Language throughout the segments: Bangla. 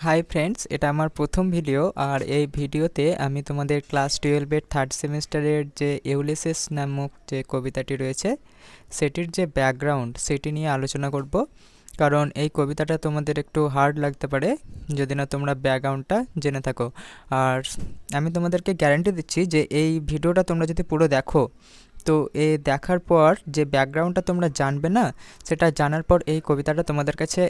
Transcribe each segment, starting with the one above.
হাই ফ্রেন্ডস, এটা আমার প্রথম ভিডিও। আর এই ভিডিওতে আমি তোমাদের ক্লাস 12-এর থার্ড সেমিস্টারের যে ইউলিসিস নামক যে কবিতাটি রয়েছে সেটির যে ব্যাকগ্রাউন্ড সেটি নিয়ে আলোচনা করব। কারণ এই কবিতাটা তোমাদের একটু হার্ড লাগতে পারে যদি না তোমরা ব্যাকগ্রাউন্ডটা জেনে থাকো। আর আমি তোমাদেরকে গ্যারান্টি দিচ্ছি যে এই ভিডিওটা তোমরা যদি পুরো দেখো, তো এ দেখার পর যে ব্যাকগ্রাউন্ডটা তোমরা জানবে না, সেটা জানার পর এই কবিতাটা তোমাদের কাছে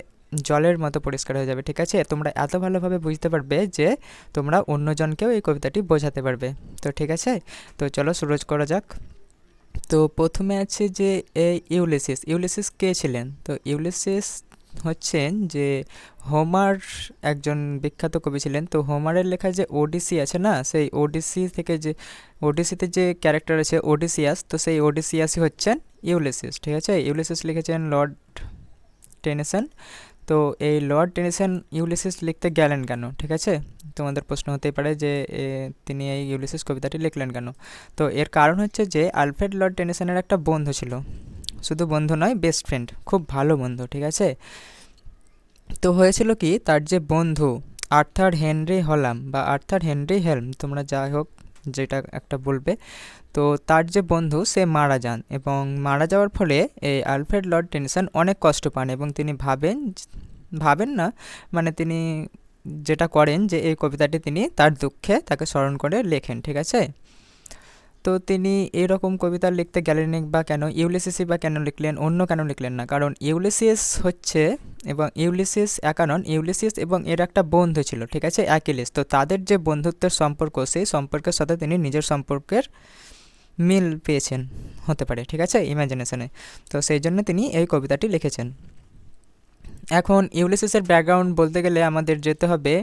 জলের মতো পরিষ্কার হয়ে যাবে। ঠিক আছে, তোমরা এত ভালোভাবে বুঝতে পারবে যে তোমরা অন্যজনকেও এই কবিতাটি বোঝাতে পারবে। তো ঠিক আছে, তো চলো শুরু করা যাক। তো প্রথমে আছে যে এই ইউলিসিস। ইউলিসিস কে ছিলেন? তো ইউলিসিস হচ্ছেন যে হোমার একজন বিখ্যাত কবি ছিলেন। তো হোমারের লেখা যে ওডিসি আছে না, সেই ওডিসি থেকে যে ওডিসিতে যে ক্যারেক্টার আছে ওডিসিয়াস, তো সেই ওডিসিয়াসই হচ্ছেন ইউলিসিস। ঠিক আছে, ইউলিসিস লিখেছেন লর্ড টেনিসন। তো এই লর্ড টেনিসন ইউলিসিস লিখতে গেলেন কেন? ঠিক আছে, তোমাদের প্রশ্ন হতেই পারে যে তিনি এই ইউলিসিস কবিতাটি লিখলেন কেন। তো এর কারণ হচ্ছে যে আলফ্রেড লর্ড টেনিসনের একটা বন্ধু ছিল, শুধু বন্ধু নয়, বেস্ট ফ্রেন্ড, খুব ভালো বন্ধু। ঠিক আছে, তো হয়েছিল কি, তার যে বন্ধু আর্থার হেনরি হলাম বা আর্থার হেনরি হেলম, তোমরা যাই হোক যেটা একটা বলবে, তো তার যে বন্ধু সে মারা যান এবং মারা যাওয়ার ফলে এই আলফ্রেড লর্ড টেনিসন অনেক কষ্ট পান এবং তিনি ভাবেন না, মানে তিনি যেটা করেন যে এই কবিতাটি তিনি তার দুঃখে তাকে স্মরণ করে লেখেন। ঠিক আছে, তো তিনি এরকম কবিতা লিখতে গেলেন বা কেন, ইউলিসিসই বা কেন লিখলেন, অন্য কেন লিখলেন না? কারণ ইউলিসিস হচ্ছে, এবং ইউলিসিস একা নন, ইউলিসিস এবং এর একটা বন্ধু ছিল, ঠিক আছে, অ্যাকিলিস। তো তাদের যে বন্ধুত্বের সম্পর্ক, সেই সম্পর্কের সাথে তিনি নিজের সম্পর্কের মিল পেয়েছেন, হতে পারে, ঠিক আছে, ইমাজিনেশনে। তো সেই জন্য তিনি এই কবিতাটি লিখেছেন। এখন ইউলিসিসের ব্যাকগ্রাউন্ড বলতে গেলে আমাদের যেতে হবে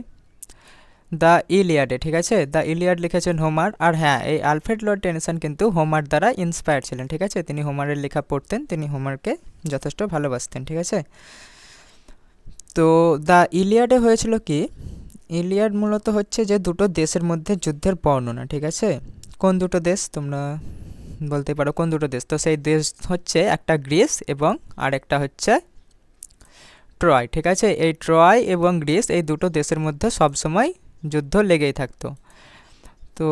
দ্য ইলিয়াডে। ঠিক আছে, দ্য ইলিয়াড লিখেছেন হোমার। আর হ্যাঁ, এই আলফ্রেড লর্ড টেনিসন কিন্তু হোমার দ্বারা ইন্সপায়ার্ড ছিলেন। ঠিক আছে, তিনি হোমারের লেখা পড়তেন, তিনি হোমারকে যথেষ্ট ভালোবাসতেন। ঠিক আছে, তো দ্য ইলিয়াডে হয়েছিল কি, ইলিয়াড মূলত হচ্ছে যে দুটো দেশের মধ্যে যুদ্ধের বর্ণনা। ঠিক আছে, কোন দুটো দেশ তোমরা বলতে পারো, কোন দুটো দেশ? তো সেই দেশ হচ্ছে একটা গ্রিস এবং আরেকটা হচ্ছে ট্রয়। ঠিক আছে, এই ট্রয় এবং গ্রিস এই দুটো দেশের মধ্যে সবসময় যুদ্ধ লেগেই থাকতো। তো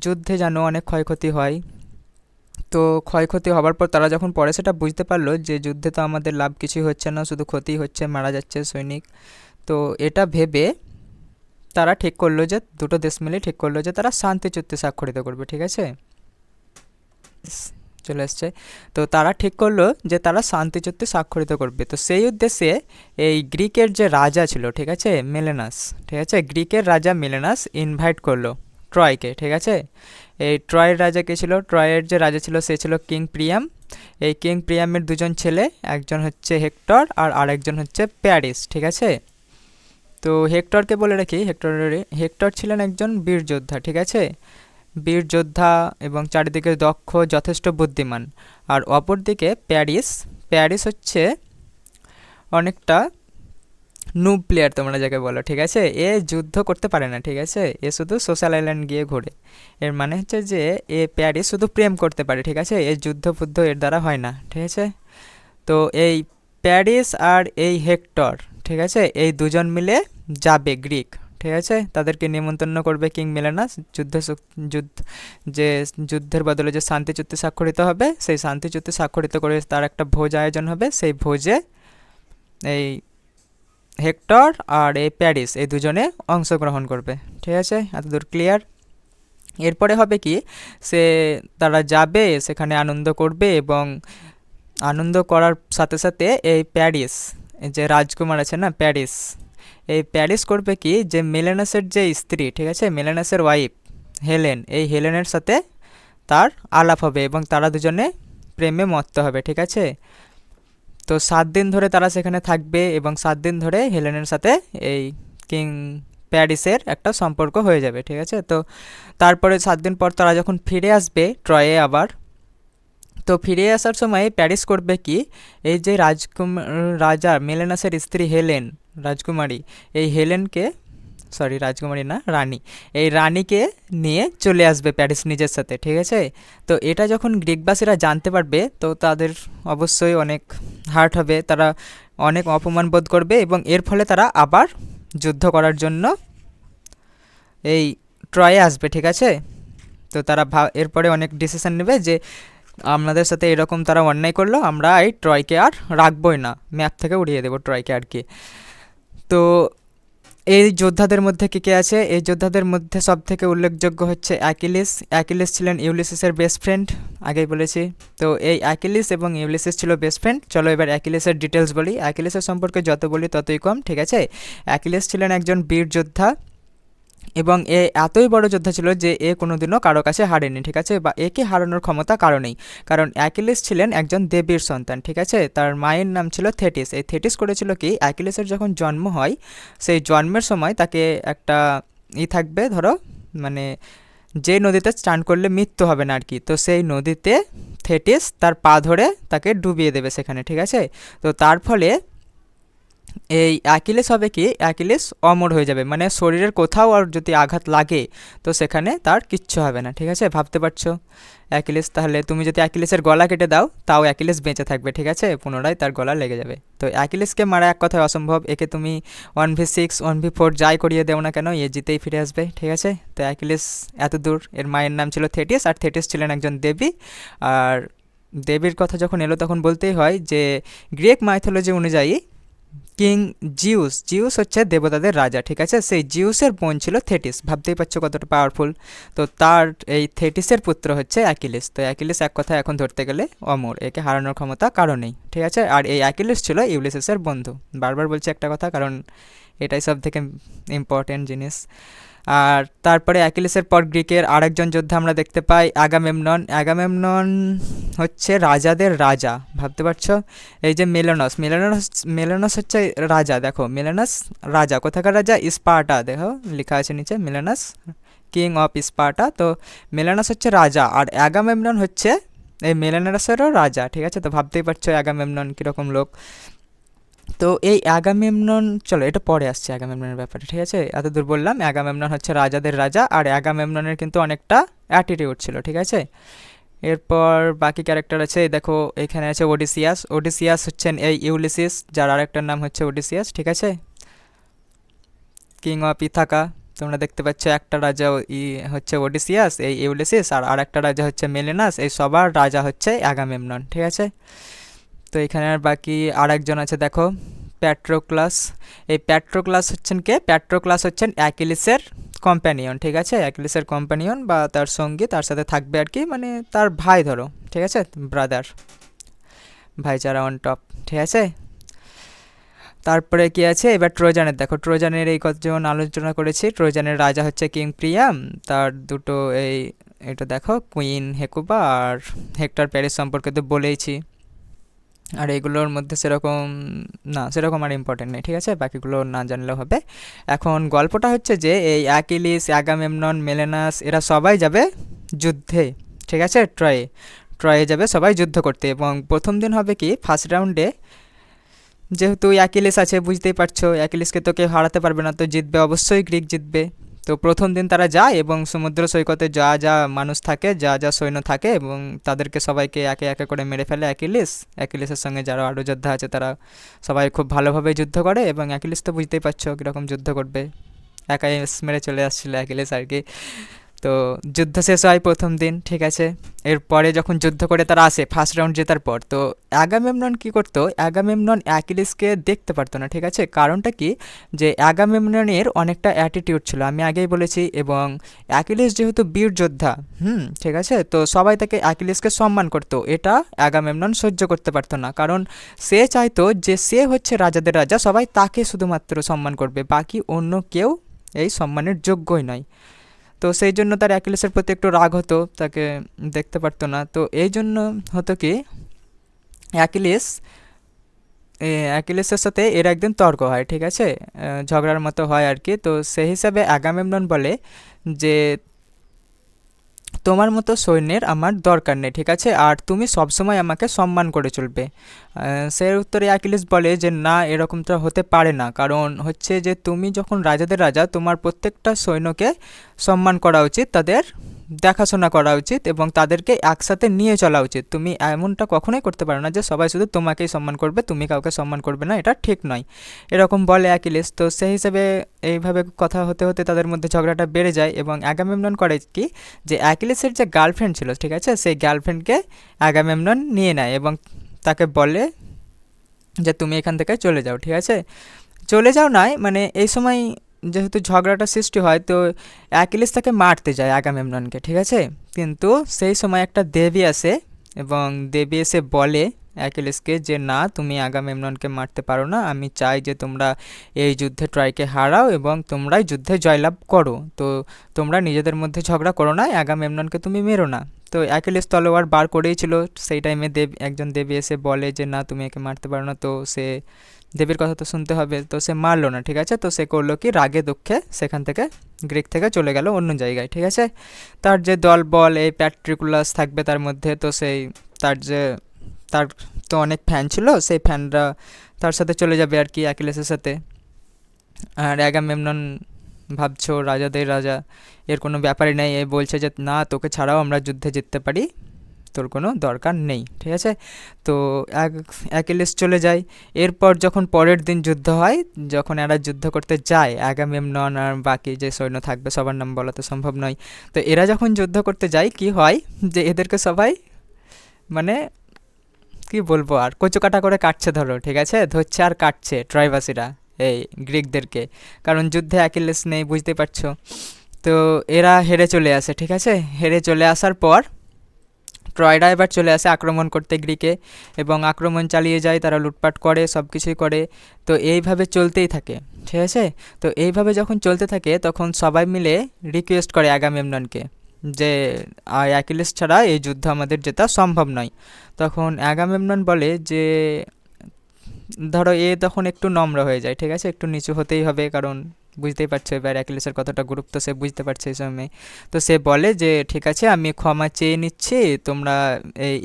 যুদ্ধে জানো অনেক ক্ষয়ক্ষতি হয়। তো ক্ষয়ক্ষতি হবার পর তারা যখন পরে সেটা বুঝতে পারলো যে যুদ্ধে তো আমাদের লাভ কিছুই হচ্ছে না, শুধু ক্ষতি হচ্ছে, মারা যাচ্ছে সৈনিক। তো এটা ভেবে তারা ঠিক করলো যে, দুটো দেশ মিলে ঠিক করলো যে তারা শান্তি চুক্তি স্বাক্ষরিত করবে। ঠিক আছে, চলে আসছে। তো তারা ঠিক করলো যে তারা শান্তি চুক্তি স্বাক্ষরিত করবে। তো সেই উদ্দেশ্যে এই গ্রিকের যে রাজা ছিল, ঠিক আছে, মেলেনাস, ঠিক আছে, গ্রিকের রাজা মেলেনাস ইনভাইট করলো ট্রয়কে। ঠিক আছে, এই ট্রয়ের রাজা কে ছিল? ট্রয়ের যে রাজা ছিল সে ছিল কিং প্রিয়াম। এই কিং প্রিয়ামের দুজন ছেলে, একজন হচ্ছে হেক্টর আর আরেকজন হচ্ছে প্যারিস। ঠিক আছে, তো হেক্টরকে বলে রাখি, হেক্টর ছিলেন একজন বীর যোদ্ধা। ঠিক আছে, বীর যোদ্ধা এবং চারিদিকে দক্ষ, যথেষ্ট বুদ্ধিমান। আর অপরদিকে প্যারিস, প্যারিস হচ্ছে অনেকটা নুব প্লেয়ার তোমরা যাকে বলো। ঠিক আছে, এ যুদ্ধ করতে পারে না। ঠিক আছে, এ শুধু সোশ্যাল আইল্যান্ড গিয়ে ঘোরে। এর মানে হচ্ছে যে এ প্যারিস শুধু প্রেম করতে পারে। ঠিক আছে, এ যুদ্ধ ফুদ্ধ এর দ্বারা হয় না। ঠিক আছে, তো এই প্যারিস আর এই হেক্টর, ঠিক আছে, এই দুজন মিলে যাবে গ্রিক। ঠিক আছে, তাদেরকে নিমন্ত্রণ করবে কিং মেলেনাস, যুদ্ধ যে যুদ্ধের বদলে যে শান্তি চুক্তি স্বাক্ষরিত হবে, সেই শান্তি চুক্তি স্বাক্ষরিত করে তার একটা ভোজ আয়োজন হবে। সেই ভোজে এই হেক্টর আর এই প্যারিস এই দুজনে অংশগ্রহণ করবে। ঠিক আছে, এতদূর ক্লিয়ার? এরপরে হবে কি, সে তারা যাবে, সেখানে আনন্দ করবে এবং আনন্দ করার সাথে সাথে এই প্যারিস, এই যে রাজকুমার আছে না প্যারিস, এই প্যারিস করবে কি, যে মেলেনাসের যে স্ত্রী, ঠিক আছে, মেলেনাসের ওয়াইফ হেলেন, এই হেলেনের সাথে তার আলাপ হবে এবং তারা দুজনে প্রেমে মত্ত হবে। ঠিক আছে, তো 7 দিন ধরে তারা সেখানে থাকবে এবং 7 দিন ধরে হেলেনের সাথে এই কিং প্যারিসের একটা সম্পর্ক হয়ে যাবে। ঠিক আছে, তো তারপরে 7 দিন পর তারা যখন ফিরে আসবে ট্রয়ে আবার, তো ফিরে আসার সময় প্যারিস করবে কি, এই যে রাজা মেলেনাসের স্ত্রী হেলেন, রাজকুমারী, এই হেলেনকে, সরি রাজকুমারী না, রানী, এই রানীকে নিয়ে চলে আসবে প্যারিস নিজের সাথে। ঠিক আছে, তো এটা যখন গ্রিকবাসীরা জানতে পারবে তো তাদের অবশ্যই অনেক হার্ট হবে, তারা অনেক অপমান বোধ করবে এবং এর ফলে তারা আবার যুদ্ধ করার জন্য এই ট্রয়ে আসবে, ঠিক আছে। তো তারা এরপরে অনেক ডিসিশন নেবে যে আমাদের সাথে এরকম তারা অন্যায় করলো, আমরা এই ট্রয়কে আর রাখবই না, ম্যাপ থেকে উড়িয়ে দেবো ট্রয়কে আর কি। তো এই যোদ্ধাদের মধ্যে কে কে আছে? এই যোদ্ধাদের মধ্যে সব থেকে উল্লেখযোগ্য হচ্ছে অ্যাকিলিস। অ্যাকিলিস ছিলেন ইউলিসিসের বেস্ট ফ্রেন্ড, আগেই বলেছি। তো এই অ্যাকিলিস এবং ইউলিসিস ছিল বেস্ট ফ্রেন্ড। চলো এবার অ্যাকিলিসের ডিটেলস বলি। অ্যাকিলিসের সম্পর্কে যত বলি ততই কম, ঠিক আছে। অ্যাকিলিস ছিলেন একজন বীর যোদ্ধা এবং এ এতই বড় যোদ্ধা ছিল যে এ কোনোদিনও কারো কাছে হারেনি, ঠিক আছে, বা একে হারানোর ক্ষমতা কারো নেই। কারণ অ্যাকিলিস ছিলেন একজন দেবীর সন্তান, ঠিক আছে। তার মায়ের নাম ছিল থেটিস। এই থেটিস করেছিল কি, অ্যাকিলিসের যখন জন্ম হয় সেই জন্মের সময় তাকে একটা থাকবে, ধরো মানে যে নদীতে স্নান করলে মৃত্যু হবে না আর কি, তো সেই নদীতে থেটিস তার পা ধরে তাকে ডুবিয়ে দেবে সেখানে, ঠিক আছে। তো তার ফলে এই অ্যাকিলিস হবে কি, অ্যাকিলিস অমর হয়ে যাবে, মানে শরীরের কোথাও আর যদি আঘাত লাগে তো সেখানে তার কিচ্ছু হবে না, ঠিক আছে। ভাবতে পারছো অ্যাকিলিস, তাহলে তুমি যদি অ্যাকিলিসের গলা কেটে দাও তাও অ্যাকিলিস বেঁচে থাকবে, ঠিক আছে, পুনরায় তার গলা লেগে যাবে। তো অ্যাকিলিসকে মারা এক কথায় অসম্ভব, একে তুমি 1v6 1v4 যাই করিয়ে দেও না কেন এ জিতেই ফিরে আসবে, ঠিক আছে। তো অ্যাকিলিস এত দূর, এর মায়ের নাম ছিল থেটিস, আর থেটিস ছিলেন একজন দেবী। আর দেবীর কথা যখন এলো তখন বলতেই হয় যে গ্রিক মাইথোলজি অনুযায়ী কিং জিউস, জিউস হচ্ছে দেবতাদের রাজা, ঠিক আছে। সেই জিউসের বোন ছিল থেটিস, ভাবতেই পারছো কতটা পাওয়ারফুল। তো তার এই থেটিসের পুত্র হচ্ছে অ্যাকিলিস। তো অ্যাকিলিস এক কথা এখন ধরতে গেলে অমর, একে হারানোর ক্ষমতা কারো নেই, ঠিক আছে। আর এই অ্যাকিলিস ছিল ইউলিসিসের বন্ধু। বারবার বলছি একটা কথা, কারণ এটাই সব থেকে ইম্পর্টেন্ট জিনিস। আর তারপরে অ্যাকিলিসের পর গ্রিকের আরেকজন যোদ্ধা আমরা দেখতে পাই, অ্যাগামেমনন। অ্যাগামেমনন হচ্ছে রাজাদের রাজা, ভাবতে পারছো। এই যে মেলানস, মেলানস হচ্ছে রাজা, দেখো মেলানস রাজা, কোথাকার রাজা? স্পার্টা, দেখো লেখা আছে নিচে মেলানস কিং অফ স্পার্টা। তো মেলানস হচ্ছে রাজা, আর অ্যাগামেমনন হচ্ছে এই মেলানাসেরও রাজা, ঠিক আছে। তো ভাবতেই পারছো অ্যাগামেমনন কীরকম লোক। তো এই অ্যাগামেমনন, চলো এটা পরে আসছে অ্যাগামেমননের ব্যাপারে, ঠিক আছে। এত দূর বললাম অ্যাগামেমনন হচ্ছে রাজাদের রাজা, আর অ্যাগামেমননের কিন্তু অনেকটা অ্যাটিটিউড ছিল, ঠিক আছে। এরপর বাকি ক্যারেক্টার আছে, দেখো এখানে আছে ওডিসিয়াস। ওডিসিয়াস হচ্ছেন এই ইউলিসিস, যার আরেকটার নাম হচ্ছে ওডিসিয়াস, ঠিক আছে, কিং অফ ইথাকা। তোমরা দেখতে পাচ্ছ একটা রাজা হচ্ছে ওডিসিয়াস, এই ইউলিসিস, আর আরেকটা রাজা হচ্ছে মেলেনাস, এই সবার রাজা হচ্ছে অ্যাগামেমনন, ঠিক আছে। তো এখানে আর বাকি আরেকজন আছে, দেখো প্যাট্রোক্লাস। এই প্যাট্রোক্লাস হচ্ছেন কে? প্যাট্রোক্লাস হচ্ছেন অ্যাকিলিসের কম্প্যানিয়ন, ঠিক আছে, অ্যাকিলিসের কম্প্যানিয়ন বা তার সঙ্গী, তার সাথে থাকবে আর কি, মানে তার ভাই ধরো, ঠিক আছে, ব্রাদার, ভাইচারা অন টপ, ঠিক আছে। তারপরে কি আছে এবার ট্রোজানের, দেখো ট্রোজানের এই কতজন আলোচনা করেছি। ট্রোজানের রাজা হচ্ছে কিং প্রিয়াম, তার দুটো এই এটা দেখো কুইন হেকুবা আর হেক্টর প্যারিস সম্পর্কে তো বলেইছি। আর এইগুলোর মধ্যে সেরকম না, সেরকম আর ইম্পর্টেন্ট নেই, ঠিক আছে, বাকিগুলো না জানলেও হবে। এখন গল্পটা হচ্ছে যে এই অ্যাকিলিস, অ্যাগামেমনন, মেলেনাস এরা সবাই যাবে যুদ্ধে, ঠিক আছে, ট্রয়ে। ট্রয়ে যাবে সবাই যুদ্ধ করতে, এবং প্রথম দিন হবে কি, ফার্স্ট রাউন্ডে যেহেতু অ্যাকিলিস আছে, বুঝতেই পারছো অ্যাকিলিসকে তো কেউ হারাতে পারবে না, তো জিতবে অবশ্যই, গ্রিক জিতবে। তো প্রথম দিন তারা যায় এবং সমুদ্র সৈকতে যা যা মানুষ থাকে, যা যা সৈন্য থাকে, এবং তাদেরকে সবাইকে একে একে করে মেরে ফেলে অ্যাকিলিস। অ্যাকিলিসের সঙ্গে যারা আরও যোদ্ধা আছে তারা সবাই খুব ভালোভাবে যুদ্ধ করে, এবং অ্যাকিলিস তো বুঝতেই পারছো কীরকম যুদ্ধ করবে, একাই মেরে চলে আসছিলো অ্যাকিলিস আর কি। তো যুদ্ধ শেষ হয় প্রথম দিন, ঠিক আছে। এরপরে যখন যুদ্ধ করে তারা আসে ফার্স্ট রাউন্ড জেতার পর, তো অ্যাগামেমনন কী করতো, অ্যাগামেমনন অ্যাকিলিসকে দেখতে পারতো না, ঠিক আছে। কারণটা কি, যে অ্যাগামেমননের অনেকটা অ্যাটিটিউড ছিল, আমি আগেই বলেছি, এবং অ্যাকিলিস যেহেতু বীর যোদ্ধা, ঠিক আছে, তো সবাই তাকে অ্যাকিলিসকে সম্মান করতো, এটা অ্যাগামেমনন সহ্য করতে পারতো না, কারণ সে চাইতো যে সে হচ্ছে রাজাদের রাজা, সবাই তাকে শুধুমাত্র সম্মান করবে, বাকি অন্য কেউ এই সম্মানের যোগ্যই নয়। তো সেই জন্য তার অ্যাকিলিসের প্রতি একটু রাগ হতো, তাকে দেখতে পারতো না। তো এই জন্য হতো কি, অ্যাকিলিস অ্যাকিলিসের সাথে এর একদিন তর্ক হয়, ঠিক আছে, ঝগড়ার মতো হয় আর কি। তো সেই হিসাবে অ্যাগামেমনন বলে যে তোমার মতো সৈন্যের আমার দরকার নেই, ঠিক আছে, আর তুমি সবসময় আমাকে সম্মান করে চলবে। সে উত্তরে অ্যাকিলিস বলে যে না, এরকমটা হতে পারে না, কারণ হচ্ছে যে তুমি যখন রাজাদের রাজা, তোমার প্রত্যেকটা সৈন্যকে সম্মান করা উচিত, তাদের দেখাশোনা করা উচিত এবং তাদেরকে একসাথে নিয়ে চলা উচিত। তুমি এমনটা কখনোই করতে পারো না যে সবাই শুধু তোমাকেই সম্মান করবে, তুমি কাউকে সম্মান করবে না, এটা ঠিক নয়, এরকম বলে অ্যাকিলিস। তো সেই হিসেবে এইভাবে কথা হতে হতে তাদের মধ্যে ঝগড়াটা বেড়ে যায় এবং অ্যাগামেমনন করে কি, যে অ্যাকিলিসের যে গার্লফ্রেন্ড ছিল, ঠিক আছে, সেই গার্লফ্রেন্ডকে অ্যাগামেমনন নিয়ে নেয় এবং তাকে বলে যে তুমি এখান থেকে চলে যাও, ঠিক আছে। চলে যাও নয়, মানে এই সময় যেহেতু ঝগড়াটা সৃষ্টি হয়, তো অ্যাকিলিস তাকে মারতে যায় আগামেমননকে, ঠিক আছে। কিন্তু সেই সময় একটা দেবী আসে এবং দেবী এসে বলে অ্যাকিলিসকে যে না, তুমি আগামেমননকে মারতে পারো না, আমি চাই যে তোমরা এই যুদ্ধে ট্রয়কে হারাও এবং তোমরাই যুদ্ধে জয়লাভ করো। তো তোমরা নিজেদের মধ্যে ঝগড়া করো না, আগামেমননকে তুমি মেরো না। তো অ্যাকিলিস তলোয়ার বার করেই ছিল, সেই টাইমে একজন দেবী এসে বলে যে না, তুমি একে মারতে পারো না। তো সে দেবীর কথা তো শুনতে হবে, তো সে মারলো না, ঠিক আছে। তো সে করলো কি, রাগে দুঃখে সেখান থেকে গ্রিক থেকে চলে গেল অন্য জায়গায়, ঠিক আছে। তার যে দল বল, এই প্যাট্রিকুলাস থাকবে তার মধ্যে, তো সেই তার তো অনেক ফ্যান ছিল, সেই ফ্যানরা তার সাথে চলে যাবে আর কি, অ্যাকিলেসের সাথে। আর অ্যাগামেমনন ভাবছো রাজাদের রাজা, এর কোনো ব্যাপারই নেই, এ বলছে যে না, তোকে ছাড়াও আমরা যুদ্ধে জিততে পারি, তোর কোনো দরকার নেই, ঠিক আছে। তো অ্যাকিলিস চলে যায়। এরপর যখন পরের দিন যুদ্ধ হয়, যখন এরা যুদ্ধ করতে যায়, অ্যাগামেমনন আর বাকি যে সৈন্য থাকবে সবার নাম বলা তো সম্ভব নয়, তো এরা যখন যুদ্ধ করতে যায় কি হয়, যে এদেরকে সবাই মানে কি বলবো আর, কচুকাটা করে কাটছে, ধরো, ঠিক আছে, ধরছে আর কাটছে ট্রয়বাসীরা এই গ্রিকদেরকে, কারণ যুদ্ধে অ্যাকিলিস নেই, বুঝতে পারছো। তো এরা হেরে চলে আসে, ঠিক আছে। হেরে চলে আসার পর ট্রয়রা এবার চলে আসে আক্রমণ করতে গ্রিকে এবং আক্রমণ চালিয়ে যায়, তারা লুটপাট করে, সব কিছুই করে। তো এইভাবে চলতেই থাকে, ঠিক আছে। তো এইভাবে যখন চলতে থাকে তখন সবাই মিলে রিকোয়েস্ট করে অ্যাগামেমননকে যে অ্যাকিলিস ছাড়া এই যুদ্ধ আমাদের জেতা সম্ভব নয়। তখন অ্যাগামেমনন বলে যে ধরো তখন একটু নম্র হয়ে যায়, ঠিক আছে, একটু নিচু হতেই হবে, কারণ বুঝতেই পারছো এবার অ্যাকিলিসের কতটা গুরুত্ব সে বুঝতে পারছে এই সময়। তো সে বলে যে ঠিক আছে, আমি ক্ষমা চেয়ে নিচ্ছি, তোমরা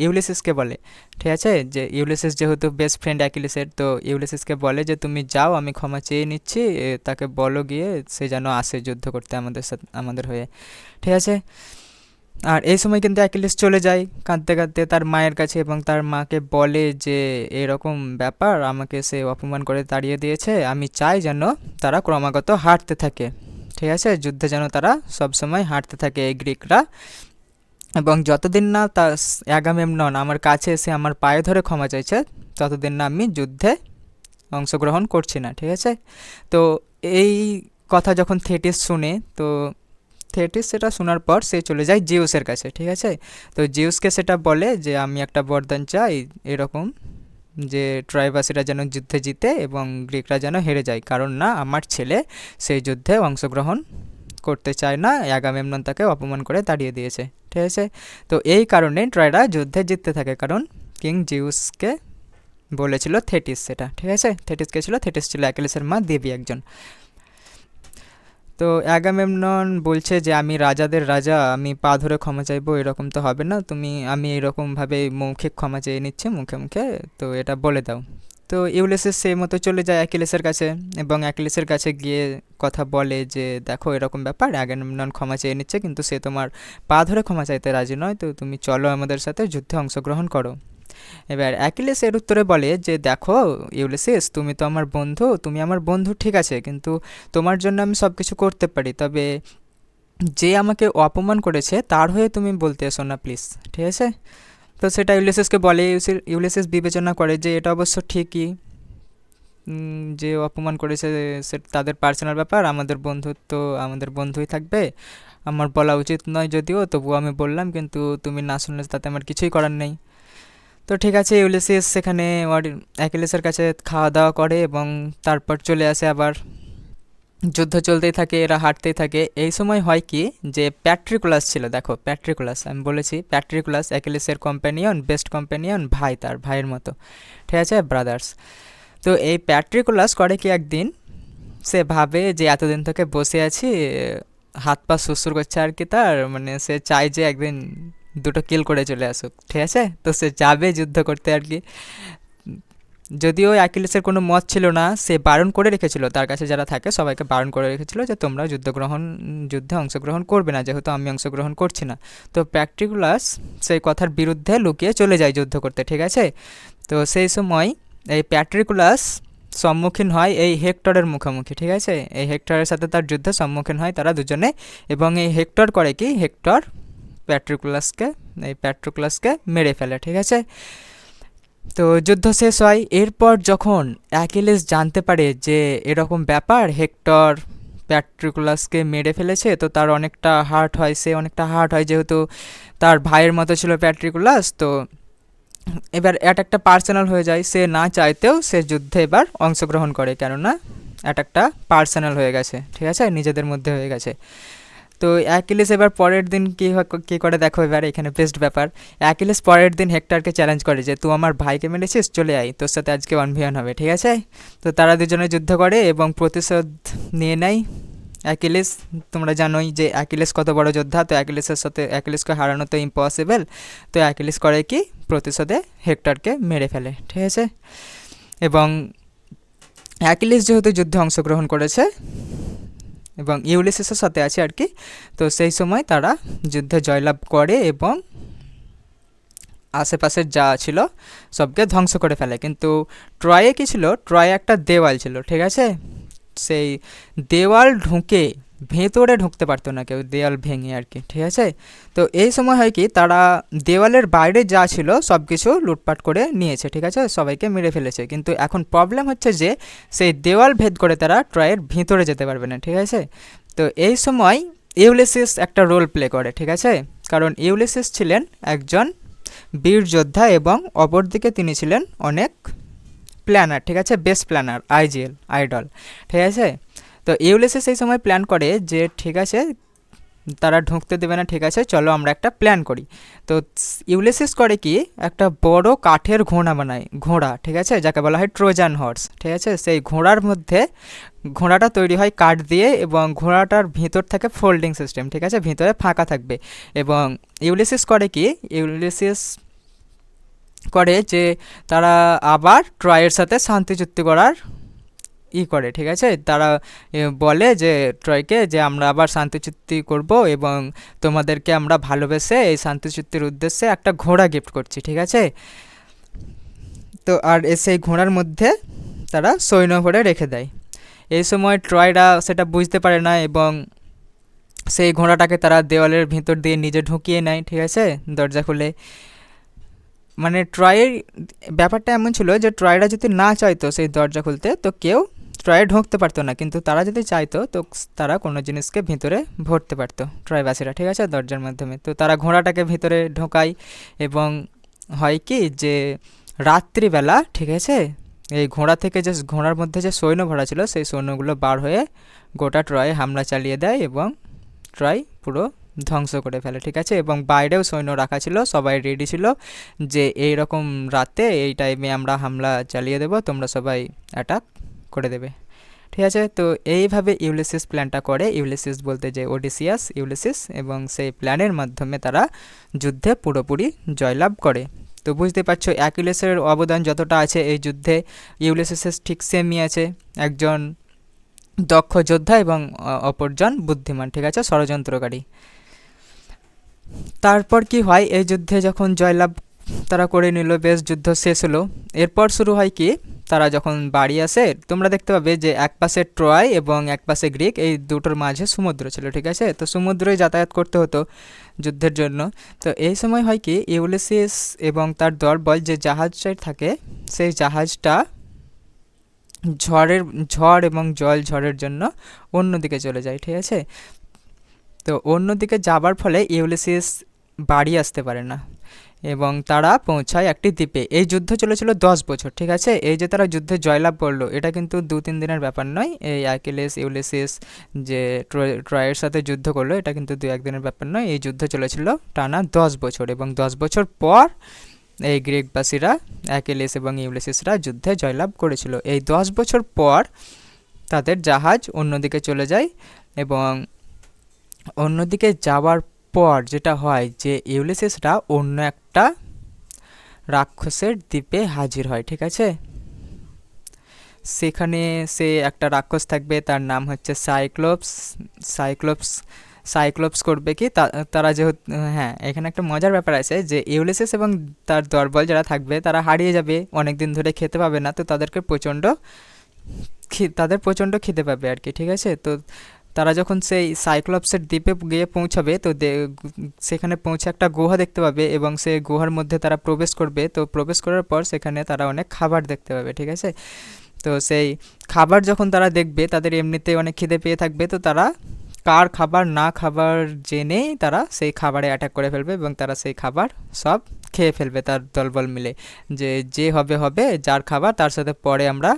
ইউলিসিসকে বলে, ঠিক আছে, যে ইউলিসিস যেহেতু বেস্ট ফ্রেন্ড অ্যাকিলিসের, তো ইউলিসিসকে বলে যে তুমি যাও, আমি ক্ষমা চেয়ে নিচ্ছি, তাকে বলো গিয়ে সে যেন আসে যুদ্ধ করতে আমাদের সাথে, আমাদের হয়ে, ঠিক আছে। আর এই সময় কিন্তু অ্যাকিলিস চলে যায় কাঁদতে কাঁদতে তার মায়ের কাছে এবং তার মাকে বলে যে এরকম ব্যাপার, আমাকে সে অপমান করে তাড়িয়ে দিয়েছে, আমি চাই যেন তারা ক্রমাগত হারতে থাকে, ঠিক আছে, যুদ্ধে যেন তারা সবসময় হারতে থাকে এই গ্রিকরা, এবং যতদিন না তা অ্যাগামেমনন আমার কাছে এসে আমার পায়ে ধরে ক্ষমা চাইছে, ততদিন না আমি যুদ্ধে অংশগ্রহণ করছি না, ঠিক আছে। তো এই কথা যখন থেটিস শুনে, তো থেটিস সেটা শোনার পর সে চলে যায় জিউসের কাছে, ঠিক আছে। তো জিউসকে সেটা বলে যে আমি একটা বরদান চাই এরকম, যে ট্রয়বাসীরা যেন যুদ্ধে জিতে এবং গ্রিকরা যেন হেরে যায়, কারণ না আমার ছেলে সেই যুদ্ধে অংশগ্রহণ করতে চায় না, অ্যাগামেমনন তাকে অপমান করে তাড়িয়ে দিয়েছে, ঠিক আছে। তো এই কারণে ট্রয়রা যুদ্ধে জিততে থাকে, কারণ কিং জিউসকে বলেছিল থেটিস, সেটা ঠিক আছে। থেটিসকে ছিল, থেটিস ছিল অ্যাকিলিসের মা, দেবী একজন। তো অ্যাগামেমনন বলছে যে আমি রাজাদের রাজা, আমি পা ধরে ক্ষমা চাইবো, এরকম তো হবে না, আমি এরকমভাবে মৌখিক ক্ষমা চেয়ে নিচ্ছি মুখে মুখে, তো এটা বলে দাও। তো ইউলিসিস সেই মতো চলে যায় অ্যাকিলিসের কাছে এবং অ্যাকিলিসের কাছে গিয়ে কথা বলে যে দেখো এরকম ব্যাপার, অ্যাগামেমনন ক্ষমা চেয়ে নিচ্ছে কিন্তু সে তোমার পা ধরে ক্ষমা চাইতে রাজি নয়, তো তুমি চলো আমাদের সাথে যুদ্ধে অংশগ্রহণ করো। এবার অ্যাকিলিস এর উত্তরে বলে যে দেখো ইউলিসিস, তুমি তো আমার বন্ধু, তুমি আমার বন্ধু ঠিক আছে, কিন্তু তোমার জন্য আমি সব কিছু করতে পারি, তবে যে আমাকে অপমান করেছে তার হয়ে তুমি বলতে এসো না প্লিজ, ঠিক আছে। তো সেটা ইউলিসিসকে বলে, ইউলিসিস বিবেচনা করে যে এটা অবশ্য ঠিকই, যে অপমান করেছে সে তাদের পার্সোনাল ব্যাপার, আমাদের বন্ধুত্ব আমাদের বন্ধুই থাকবে, আমার বলা উচিত নয় যদিও, তবুও আমি বললাম, কিন্তু তুমি না শুনলে তাতে আমার কিছুই করার নেই। তো ঠিক আছে, ইউলিসিস সেখানে অ্যাকিলিসের কাছে খাওয়া দাওয়া করে এবং তারপর চলে আসে আবার, যুদ্ধ চলতেই থাকে, এরা হাঁটতেই থাকে। এই সময় হয় কি, যে প্যাট্রিকুলাস ছিল, দেখো প্যাট্রিকুলাস আমি বলেছি, প্যাট্রিকুলাস অ্যাকিলিসের কম্প্যানিয়ন, বেস্ট কম্প্যানিয়ন, ভাই, তার ভাইয়ের মতো, ঠিক আছে, ব্রাদার্স। তো এই প্যাট্রিকুলাস করে কি, একদিন সে ভাবে যে এতদিন থেকে বসে আছি, হাত পা সুরসুর করছে আর কি, তার মানে সে চায় যে একদিন দুটো কিল করে চলে আসুক, ঠিক আছে। তো সে যাবে যুদ্ধ করতে আর কি। যদিও অ্যাকিলিসের কোনো মত ছিল না, সে বারণ করে রেখেছিল, তার কাছে যারা থাকে সবাইকে বারণ করে রেখেছিল যে তোমরা যুদ্ধে অংশগ্রহণ করবে না, যেহেতু আমি অংশগ্রহণ করছি না। তো প্যাট্রিকুলাস সেই কথার বিরুদ্ধে লুকিয়ে চলে যায় যুদ্ধ করতে, ঠিক আছে। তো সেই সময় এই প্যাট্রিকুলাস সম্মুখীন হয় এই হেক্টরের মুখোমুখি, ঠিক আছে। এই হেক্টরের সাথে তার যুদ্ধে সম্মুখীন হয় তারা দুজনে, এবং এই হেক্টর করে কি, হেক্টর প্যাট্রিকুলাসকে মেরে ফেলে, ঠিক আছে। তো যুদ্ধ শেষ হয়। এরপর যখন অ্যাকিলিস জানতে পারে যে এরকম ব্যাপার, হেক্টর প্যাট্রিকুলাসকে মেরে ফেলেছে, তো তার অনেকটা হার্ট হয়, যেহেতু তার ভাইয়ের মতো ছিল প্যাট্রিকুলাস। তো এবার একটা পার্সোনাল হয়ে যায়, সে না চাইতেও সে যুদ্ধে এবার অংশগ্রহণ করে, কেননা একটা পার্সোনাল হয়ে গেছে, ঠিক আছে, নিজেদের মধ্যে হয়ে গেছে। তো অ্যাকিলিস এবার পরের দিন কী করে দেখো, এবার এখানে বেস্ট ব্যাপার। অ্যাকিলিস পরের দিন হেক্টরকে চ্যালেঞ্জ করে যে তুই আমার ভাইকে মেরেছিস, চলে আয়, তোর সাথে আজকে 1v1 হবে, ঠিক আছে। তো তারা দুজনে যুদ্ধ করে এবং প্রতিশোধ নিয়ে নেয়। অ্যাকিলিস, তোমরা জানোই যে অ্যাকিলিস কত বড় যোদ্ধা, তো অ্যাকিলিসকে হারানো তো ইম্পসিবল। তো অ্যাকিলিস করে কি, প্রতিশোধে হেক্টরকে মেরে ফেলে, ঠিক আছে। এবং অ্যাকিলিস যেহেতু যুদ্ধে অংশগ্রহণ করেছে এবং ইউলিসিসের সাথে আছে আর কি, তো সেই সময় তারা যুদ্ধে জয়লাভ করে এবং আশেপাশের যা ছিল সবকে ধ্বংস করে ফেলে। কিন্তু ট্রয়ে কী ছিল, ট্রয়ে একটা দেওয়াল ছিল, ঠিক আছে। সেই দেওয়াল ভেতরে ঢুকতে পারতো না কেউ, দেওয়াল ভেঙে আর কি, ঠিক আছে। তো এই সময় হয় কি, তারা দেওয়ালের বাইরে যা ছিল সব কিছু লুটপাট করে নিয়েছে, ঠিক আছে, সবাইকে মেরে ফেলেছে। কিন্তু এখন প্রবলেম হচ্ছে যে সেই দেওয়াল ভেদ করে তারা ট্রয়ের ভিতরে যেতে পারবে না, ঠিক আছে। তো এই সময় ইউলিসিস একটা রোল প্লে করে, ঠিক আছে, কারণ ইউলিসিস ছিলেন একজন বীর যোদ্ধা এবং অপরদিকে তিনি ছিলেন অনেক প্ল্যানার, ঠিক আছে, বেস্ট প্ল্যানার, আইডল, ঠিক আছে। তো ইউলিসিস এই সময় প্ল্যান করে যে ঠিক আছে, তারা ঢুকতে দেবে না, ঠিক আছে, চলো আমরা একটা প্ল্যান করি। তো ইউলিসিস করে কি, একটা বড় কাঠের ঘোড়া, ঠিক আছে, যাকে বলা হয় ট্রোজান হর্স, ঠিক আছে। সেই ঘোড়াটা তৈরি হয় কাঠ দিয়ে, এবং ঘোড়াটার ভিতর থাকে ফোল্ডিং সিস্টেম, ঠিক আছে, ভিতরে ফাঁকা থাকবে। এবং ইউলিসিস করে যে তারা আবার ট্রয়ের সাথে শান্তি চুক্তি করার করে, ঠিক আছে। তারা বলে যে ট্রয়কে যে আমরা আবার শান্তি চুক্তি করব এবং তোমাদেরকে আমরা ভালোবেসে এই শান্তি চুক্তির উদ্দেশ্যে একটা ঘোড়া গিফট করছি, ঠিক আছে। তো আর সেই ঘোড়ার মধ্যে তারা সৈন্য ভরে রেখে দেয়। এই সময় ট্রয়রা সেটা বুঝতে পারে না এবং সেই ঘোড়াটাকে তারা দেওয়ালের ভিতর দিয়ে নিজে ঢুকিয়ে নেয়, ঠিক আছে, দরজা খুলে। মানে ট্রয়ের ব্যাপারটা এমন ছিল যে ট্রয়রা যদি না চাইতো সেই দরজা খুলতে, তো কেউ ট্রয়ে ঢুকতে পারতো না, কিন্তু তারা যদি চাইতো তো তারা কোনো জিনিসকে ভিতরে ভরতে পারতো, ট্রয়বাসীরা, ঠিক আছে, দরজার মাধ্যমে। তো তারা ঘোড়াটাকে ভিতরে ঢোকায় এবং হয় কি যে রাত্রিবেলা, ঠিক আছে, এই ঘোড়ার মধ্যে যে সৈন্য ভরা ছিল সেই সৈন্যগুলো বার হয়ে গোটা ট্রয়ে হামলা চালিয়ে দেয় এবং ট্রয় পুরো ধ্বংস করে ফেলে, ঠিক আছে। এবং বাইরেও সৈন্য রাখা ছিল, সবাই রেডি ছিল যে এই রকম রাতে এই টাইমে আমরা হামলা চালিয়ে দেব, তোমরা সবাই অ্যাটাক করে দেবে, ঠিক আছে। তো এইভাবে ইউলিসিস প্ল্যানটা করে, ইউলিসিস বলতে যে ইউলিসিস, এবং সেই প্ল্যানের মাধ্যমে তারা যুদ্ধে পুরোপুরি জয়লাভ করে। তো বুঝতে পারছো অ্যাকিলিসের অবদান যতটা আছে এই যুদ্ধে, ইউলিসিসের ঠিক সেমই আছে, একজন দক্ষ যোদ্ধা এবং অপরজন বুদ্ধিমান, ঠিক আছে, ষড়যন্ত্রকারী। তারপর কি হয়, এই যুদ্ধে যখন জয়লাভ তারা করে নিল, বেশ যুদ্ধ শেষ হলো। এরপর শুরু হয় কি, তারা যখন বাড়ি আসে, তোমরা দেখতে পাবে যে এক পাশে ট্রয় এবং এক পাশে গ্রিক, এই দুটোর মাঝে সমুদ্র ছিল, ঠিক আছে। তো সমুদ্রে যাতায়াত করতে হতো যুদ্ধের জন্য। তো এই সময় হয় কি, ইউলিসিস এবং তার দলবল যে জাহাজটাই থাকে, সেই জাহাজটা ঝড় এবং ঝড়ের জন্য অন্যদিকে চলে যায়, ঠিক আছে। তো অন্যদিকে যাবার ফলে ইউলিসিস বাড়ি আসতে পারে না এবং তারা পৌঁছায় একটি দ্বীপে। এই যুদ্ধ চলেছিল 10 বছর, ঠিক আছে। এই যে তারা যুদ্ধে জয়লাভ করলো, এটা কিন্তু 2-3 দিনের ব্যাপার নয়। এই অ্যাকিলিস ইউলিসিস যে ট্রয়ের সাথে যুদ্ধ করলো, এটা কিন্তু 2-1 দিনের ব্যাপার নয়। এই যুদ্ধ চলেছিল টানা 10 বছর, এবং 10 বছর পর এই গ্রিকবাসীরা, অ্যাকিলিস এবং ইউলিসিসরা যুদ্ধে জয়লাভ করেছিল। এই 10 বছর পর তাদের জাহাজ অন্যদিকে চলে যায়, এবং অন্যদিকে যাওয়ার পর যেটা হয় যে ইউলিসিসরা অন্য একটা রাক্ষসের দ্বীপে হাজির হয়, ঠিক আছে। সেখানে সে একটা রাক্ষস থাকবে, তার নাম হচ্ছে সাইক্লোপস। সাইক্লোপস সাইক্লোপস করবে কি তারা যেহেতু, হ্যাঁ এখানে একটা মজার ব্যাপার আছে যে ইউলিসিস এবং তার দলবল যারা থাকবে তারা হারিয়ে যাবে, অনেক দিন ধরে খেতে পাবে না, তো তাদের প্রচণ্ড খিদে পাবে আর কি, ঠিক আছে। তো তারা যখন সেই সাইক্লপসের দ্বীপে গিয়ে পৌঁছাবে, তো সেখানে পৌঁছে একটা গুহা দেখতে পাবে এবং সেই গুহার মধ্যে তারা প্রবেশ করবে। তো প্রবেশ করার পর সেখানে তারা অনেক খাবার দেখতে পাবে, ঠিক আছে। তো সেই খাবার যখন তারা দেখবে, তাদের এমনিতেই অনেক খিদে পেয়ে থাকবে, তো তারা কার খাবার না খাবার জেনেই তারা সেই খাবারে অ্যাটাক করে ফেলবে এবং তারা সেই খাবার সব খেয়ে ফেলবে তার দলবল মিলে। যে হবে হবে, যার খাবার তার সাথে পরে আমরা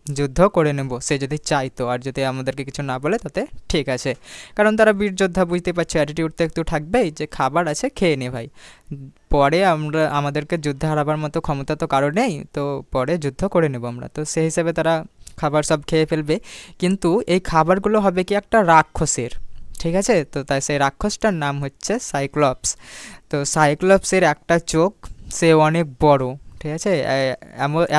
যুদ্ধ করে নেব, সে যদি চাইতো, আর যদি আমাদেরকে কিছু না বলে তাতে ঠিক আছে। কারণ তারা বীর যোদ্ধা, বুঝতে পারছে, অ্যাটিটিউড তো একটু থাকবেই যে খাবার আছে খেয়ে নে ভাই, পরে আমাদেরকে যুদ্ধে হারাবার মতো ক্ষমতা তো কারো নেই, তো পরে যুদ্ধ করে নেব আমরা। তো সেই হিসাবে তারা খাবার সব খেয়ে ফেলবে, কিন্তু এই খাবারগুলো হবে কি একটা রাক্ষসের, ঠিক আছে। তো তাই সেই রাক্ষসটার নাম হচ্ছে সাইক্লপস। তো সাইক্লপসের একটা চোখ, সে অনেক বড়, ঠিক আছে,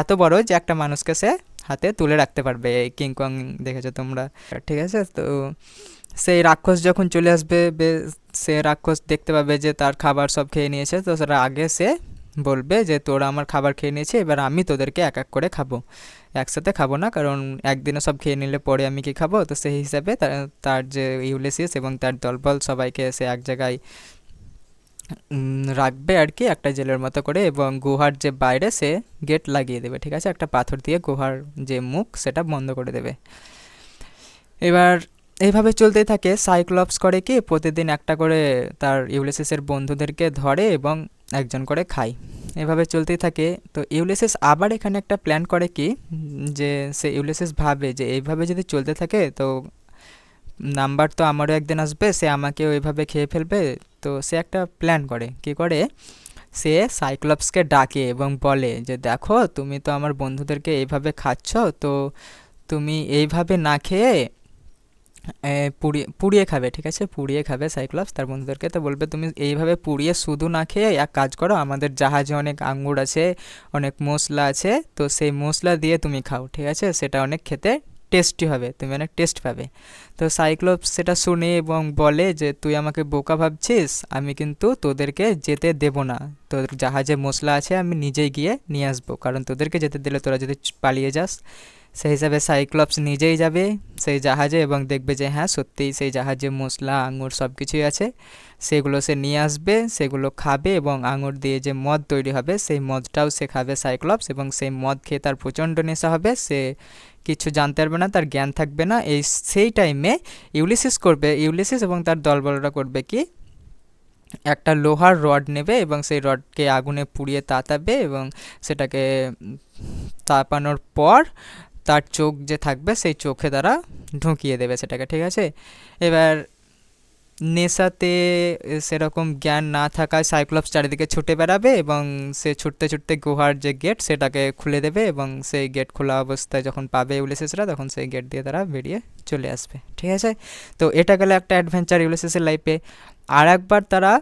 এত বড় যে একটা মানুষকে সে হাতে তুলে রাখতে পারবে। এই কিংকং দেখেছো তোমরা, ঠিক আছে। তো সেই রাক্ষস যখন চলে আসবে, সে রাক্ষস দেখতে পাবে যে তার খাবার সব খেয়ে নিয়েছে, তো সেটা আগে সে বলবে যে তোরা আমার খাবার খেয়ে নিয়েছে, এবার আমি তোদেরকে এক এক করে খাবো, একসাথে খাবো না, কারণ একদিনে সব খেয়ে নিলে পরে আমি কি খাবো। তো সেই হিসাবে তার যে ইউলিসিস এবং তার দলবল সবাইকে সে এক জায়গায় রাখবে আর কি, একটা জেলের মতো করে, এবং গুহার যে বাইরে সে গেট লাগিয়ে দেবে, ঠিক আছে, একটা পাথর দিয়ে গুহার যে মুখ সেটা বন্ধ করে দেবে। এবার এইভাবে চলতেই থাকে। সাইক্লপস করে কি প্রতিদিন একটা করে তার ইউলিসিসের বন্ধুদেরকে ধরে এবং একজন করে খায়, এভাবে চলতেই থাকে। তো ইউলিসিস আবার এখানে একটা প্ল্যান করে কি, যে সে ইউলিসিস ভাবে যে এইভাবে যদি চলতে থাকে তো নাম্বার তো আমারও একদিন আসবে, সে আমাকে ওইভাবে খেয়ে ফেলবে। তো সে একটা প্ল্যান করে, কি করে, সে সাইক্লপসকে ডাকে এবং বলে যে দেখো, তুমি তো আমার বন্ধুদেরকে এইভাবে খাচ্ছ, তো তুমি এইভাবে না খেয়ে পুড়িয়ে পুড়িয়ে খাবে, ঠিক আছে, পুড়িয়ে খাবে সাইক্লপস তার বন্ধুদেরকে। তো বলবে তুমি এইভাবে পুড়িয়ে শুধু না খেয়ে এক কাজ করো, আমাদের জাহাজে অনেক আঙ্গুর আছে, অনেক মশলা আছে, তো সেই মশলা দিয়ে তুমি খাও, ঠিক আছে, সেটা অনেক খেতে টেস্টি হবে, তুমি অনেক টেস্ট পাবে। তো সাইক্লোপস সেটা শুনে এবং বলে যে তুই আমাকে বোকা ভাবছিস, আমি কিন্তু তোদেরকে যেতে দেব না, তোদের জাহাজে মশলা আছে, আমি নিজেই গিয়ে নিয়ে আসবো, কারণ তোদেরকে যেতে দিলে তোরা যদি পালিয়ে যাস। সেই হিসাবে সাইক্লপস নিজেই যাবে সেই জাহাজে এবং দেখবে যে হ্যাঁ সত্যিই সেই জাহাজে মশলা আঙুর সব কিছুই আছে, সেগুলো সে নিয়ে আসবে, সেগুলো খাবে এবং আঙুর দিয়ে যে মদ তৈরি হবে সেই মদটাও সে খাবে সাইক্লপস, এবং সেই মদ খেয়ে তার প্রচণ্ড নেশা হবে, সে কিছু জানতে পারবে না, তার জ্ঞান থাকবে না। সেই টাইমে ইউলিসিস এবং তার দলবলরা করবে কি, একটা লোহার রড নেবে এবং সেই রডকে আগুনে পুড়িয়ে তাতাবে এবং সেটাকে তাপানোর পর তার চোখ যে থাকবে সেই চোখে তারা ঢুকিয়ে দেবে সেটাকে, ঠিক আছে। এবার নেশাতে সেরকম জ্ঞান না থাকায় সাইক্লপস চারিদিকে ছুটে বেড়াবে এবং সে ছুটতে ছুটতে গুহার যে গেট সেটাকে খুলে দেবে, এবং সেই গেট খোলা অবস্থায় যখন পাবে ইউলিসিসরা, তখন সেই গেট দিয়ে তারা বেরিয়ে চলে আসবে, ঠিক আছে। তো এটা গেলে একটা অ্যাডভেঞ্চার ইউলিসিসের লাইফে। আর একবার তারা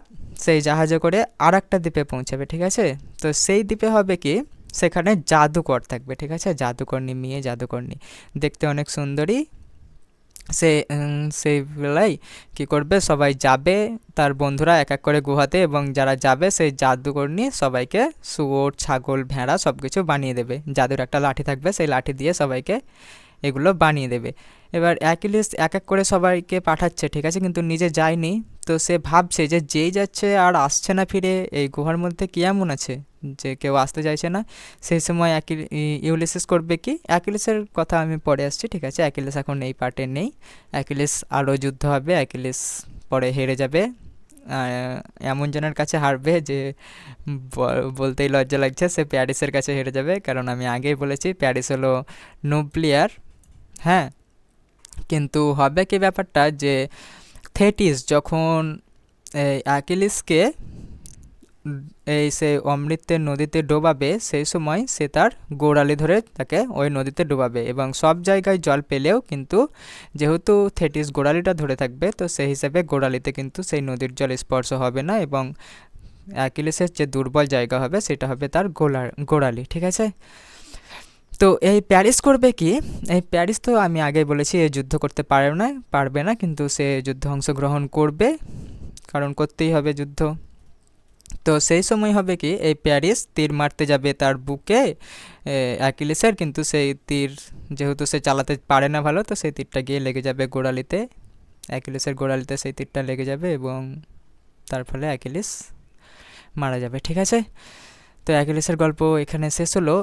সেই জাহাজে করে আর একটা দ্বীপে পৌঁছাবে, ঠিক আছে। তো সেই দ্বীপে হবে কি, সেখানে জাদুকর থাকবে, ঠিক আছে, জাদুকরনি মেয়ে, জাদুকরনি দেখতে অনেক সুন্দরী। সেই বেলায় কী করবে, সবাই যাবে তার বন্ধুরা এক এক করে গুহাতে, এবং যারা যাবে সেই জাদুকরনি সবাইকে শুয়োর, ছাগল, ভেড়া সব কিছু বানিয়ে দেবে। জাদুর একটা লাঠি থাকবে, সেই লাঠি দিয়ে সবাইকে এগুলো বানিয়ে দেবে। এবার অ্যাকিলিস এক এক করে সবাইকে পাঠাচ্ছে, ঠিক আছে, কিন্তু নিজে যায়নি। তো সে ভাবছে যে যেই যাচ্ছে আর আসছে না ফিরে, এই গুহার মধ্যে কী এমন আছে যে কেউ আসতে চাইছে না। সেই সময় ইউলিসিস করবে কি, অ্যাকিলিসের কথা আমি পরে আসছি, ঠিক আছে, অ্যাকিলিস এখন এই পার্টে নেই। অ্যাকিলিস আরও যুদ্ধ হবে, অ্যাকিলিস পরে হেরে যাবে, এমন জনের কাছে হারবে যে বলতেই লজ্জা লাগছে, সে প্যারিসের কাছে হেরে যাবে, কারণ আমি আগেই বলেছি প্যারিস হলো নুব প্লেয়ার, হ্যাঁ। কিন্তু হবে কি ব্যাপারটা, যে থেটিস যখন এই অ্যাকিলিসকে সে অমৃতের নদীতে ডোবাবে, সেই সময় সে তার গোড়ালি ধরে তাকে ওই নদীতে ডোবাবে, এবং সব জায়গায় জল পেলেও কিন্তু যেহেতু থেটিস গোড়ালিটা ধরে থাকবে, তো সেই হিসাবে গোড়ালিতে কিন্তু সেই নদীর জল স্পর্শ হবে না, এবং অ্যাকিলিসের যে দুর্বল জায়গা হবে সেটা হবে তার গোড়ালি, ঠিক আছে। তো এই প্যারিস করবে কি, এই প্যারিস তো আমি আগেই বলেছি এ যুদ্ধ করতে পারবে না, কিন্তু সে যুদ্ধে অংশগ্রহণ করবে, কারণ করতেই হবে যুদ্ধ। তো সেই সময় হবে কি, এই প্যারিস তীর মারতে যাবে তার বুকে অ্যাকিলিসের, কিন্তু সেই তীর যেহেতু সে চালাতে পারে না ভালো, তো সেই তীরটা গিয়ে লেগে যাবে গোড়ালিতে, অ্যাকিলিসের গোড়ালিতে সেই তীরটা লেগে যাবে এবং তার ফলে অ্যাকিলিস মারা যাবে। ঠিক আছে, তো অ্যাকিলিসের গল্প এখানে শেষ হলো।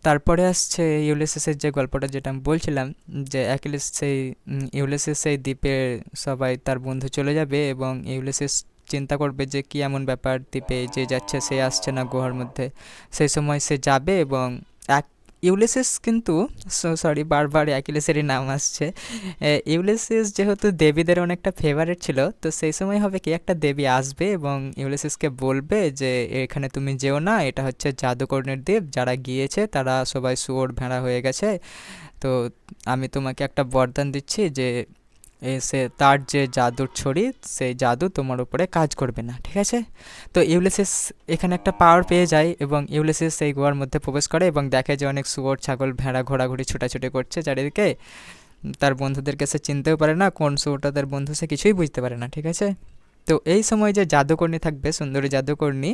তারপরে আসছে ইউলিসিসের যে গল্পটা, যেটা আমি বলছিলাম, যে অ্যাকিলিস ইউলিসিস সেই দ্বীপে সবাই তার বন্ধু চলে যাবে এবং ইউলিসিস চিন্তা করবে যে কী এমন ব্যাপার, দ্বীপে যে যাচ্ছে সে আসছে না গুহার মধ্যে। সেই সময় সে যাবে এবং ইউলিসিস কিন্তু, সরি বারবার অ্যাকিলিসেরই নাম আসছে, ইউলিসিস যেহেতু দেবীদের অনেকটা ফেভারিট ছিল, তো সেই সময় হবে কি একটা দেবী আসবে এবং ইউলিসিসকে বলবে যে এখানে তুমি যেও না, এটা হচ্ছে জাদুকরণের দ্বীপ, যারা গিয়েছে তারা সবাই শুয়োর ভেড়া হয়ে গেছে। তো আমি তোমাকে একটা বরদান দিচ্ছি যে সে তার যে জাদুর ছড়ি, সেই জাদু তোমার উপরে কাজ করবে না। ঠিক আছে, তো ইউলিসিস এখানে একটা পাওয়ার পেয়ে যায় এবং ইউলিসিস সেই গুহার মধ্যে প্রবেশ করে এবং দেখে যে অনেক শুয়োর ছাগল ভেড়া ঘোরাঘুরি ছুটাছুটি করছে চারিদিকে। তার বন্ধুদেরকে সে চিনতেও পারে না, কোন শুয়োরটা তার বন্ধু সে কিছুই বুঝতে পারে না। ঠিক আছে, তো এই সময় যে জাদুকর্ণী থাকবে, সুন্দরী জাদুকর্ণী,